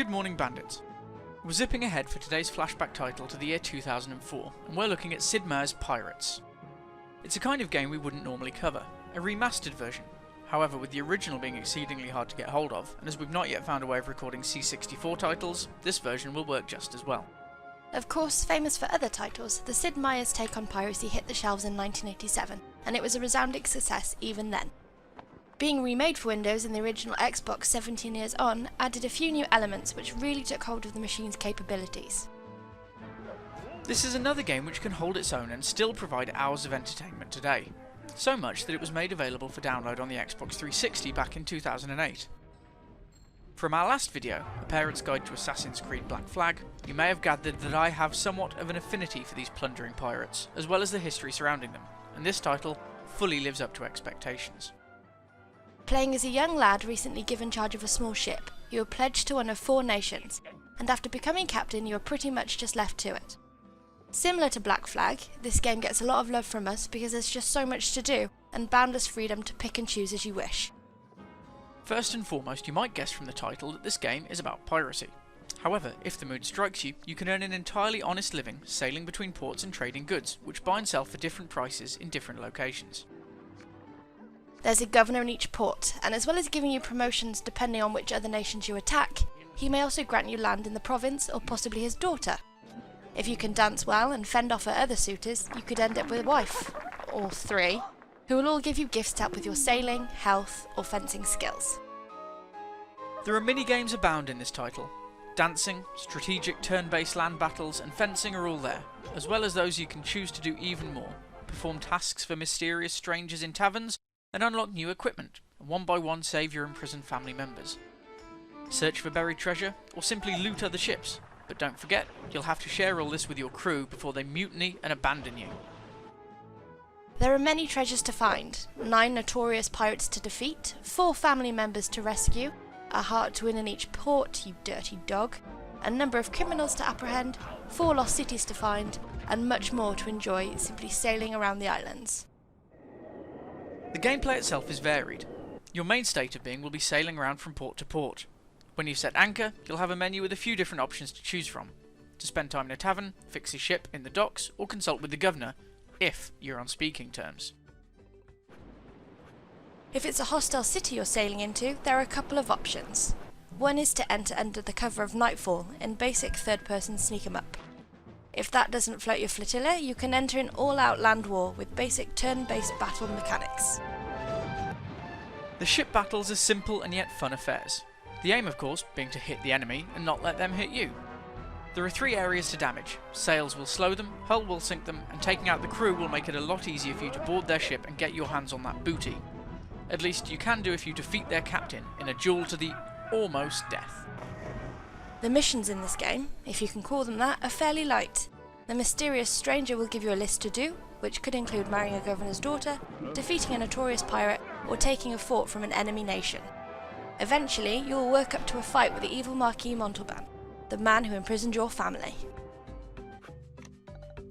Good morning, Bandits. We're zipping ahead for today's flashback title to the year 2004, and we're looking at Sid Meier's Pirates. It's a kind of game we wouldn't normally cover, a remastered version. However, with the original being exceedingly hard to get hold of, and as we've not yet found a way of recording C64 titles, this version will work just as well. Of course, famous for other titles, the Sid Meier's take on piracy hit the shelves in 1987, and it was a resounding success even then. Being remade for Windows and the original Xbox 17 years on added a few new elements which really took hold of the machine's capabilities. This is another game which can hold its own and still provide hours of entertainment today. So much that it was made available for download on the Xbox 360 back in 2008. From our last video, A Parent's Guide to Assassin's Creed Black Flag, you may have gathered that I have somewhat of an affinity for these plundering pirates, as well as the history surrounding them, and this title fully lives up to expectations. Playing as a young lad recently given charge of a small ship, you are pledged to one of 4 nations, and after becoming captain you are pretty much just left to it. Similar to Black Flag, this game gets a lot of love from us because there's just so much to do, and boundless freedom to pick and choose as you wish. First and foremost, you might guess from the title that this game is about piracy. However, if the mood strikes you, you can earn an entirely honest living sailing between ports and trading goods, which buy and sell for different prices in different locations. There's a governor in each port, and as well as giving you promotions depending on which other nations you attack, he may also grant you land in the province or possibly his daughter. If you can dance well and fend off at other suitors, you could end up with a wife, or 3, who will all give you gifts to help with your sailing, health or fencing skills. There are mini-games abound in this title. Dancing, strategic turn-based land battles and fencing are all there, as well as those you can choose to do even more, perform tasks for mysterious strangers in taverns, and unlock new equipment, and one by one save your imprisoned family members. Search for buried treasure, or simply loot other ships, but don't forget, you'll have to share all this with your crew before they mutiny and abandon you. There are many treasures to find, 9 notorious pirates to defeat, 4 family members to rescue, a heart to win in each port, you dirty dog, a number of criminals to apprehend, 4 lost cities to find, and much more to enjoy simply sailing around the islands. The gameplay itself is varied. Your main state of being will be sailing around from port to port. When you've set anchor, you'll have a menu with a few different options to choose from. To spend time in a tavern, fix your ship in the docks, or consult with the governor, if you're on speaking terms. If it's a hostile city you're sailing into, there are a couple of options. One is to enter under the cover of nightfall in basic third-person sneak-em-up. If that doesn't float your flotilla, you can enter an all-out land war with basic turn-based battle mechanics. The ship battles are simple and yet fun affairs. The aim, of course, being to hit the enemy and not let them hit you. There are 3 areas to damage. Sails will slow them, hull will sink them, and taking out the crew will make it a lot easier for you to board their ship and get your hands on that booty. At least you can do if you defeat their captain in a duel to the almost death. The missions in this game, if you can call them that, are fairly light. The mysterious stranger will give you a list to do, which could include marrying a governor's daughter, defeating a notorious pirate, or taking a fort from an enemy nation. Eventually, you will work up to a fight with the evil Marquis Montalban, the man who imprisoned your family.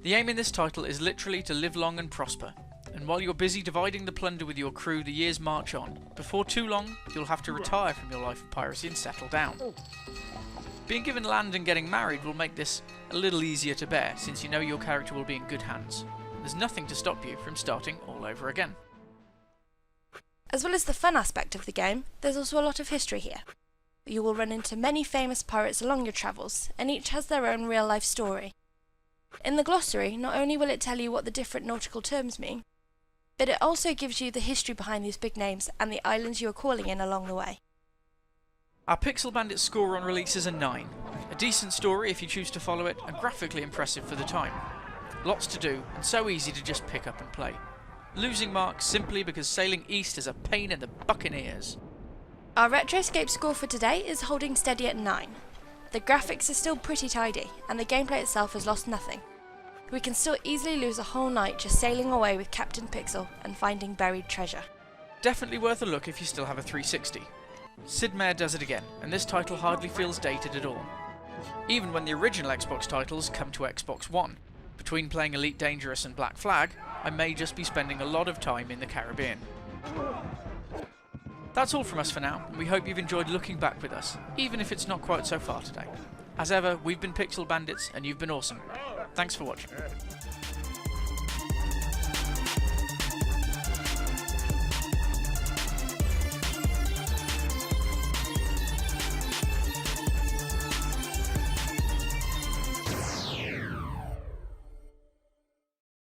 The aim in this title is literally to live long and prosper, and while you're busy dividing the plunder with your crew, the years march on. Before too long, you'll have to retire from your life of piracy and settle down. Being given land and getting married will make this a little easier to bear, since you know your character will be in good hands. There's nothing to stop you from starting all over again. As well as the fun aspect of the game, there's also a lot of history here. You will run into many famous pirates along your travels, and each has their own real-life story. In the glossary, not only will it tell you what the different nautical terms mean, but it also gives you the history behind these big names and the islands you are calling in along the way. Our Pixel Bandit score on release is a 9. A decent story if you choose to follow it, and graphically impressive for the time. Lots to do, and so easy to just pick up and play. Losing marks simply because sailing east is a pain in the buccaneers. Our Retroscape score for today is holding steady at 9. The graphics are still pretty tidy, and the gameplay itself has lost nothing. We can still easily lose a whole night just sailing away with Captain Pixel and finding buried treasure. Definitely worth a look if you still have a 360. Sid Meier does it again, and this title hardly feels dated at all. Even when the original Xbox titles come to Xbox One, between playing Elite Dangerous and Black Flag, I may just be spending a lot of time in the Caribbean. That's all from us for now, and we hope you've enjoyed looking back with us, even if it's not quite so far today. As ever, we've been Pixel Bandits, and you've been awesome. Thanks for watching.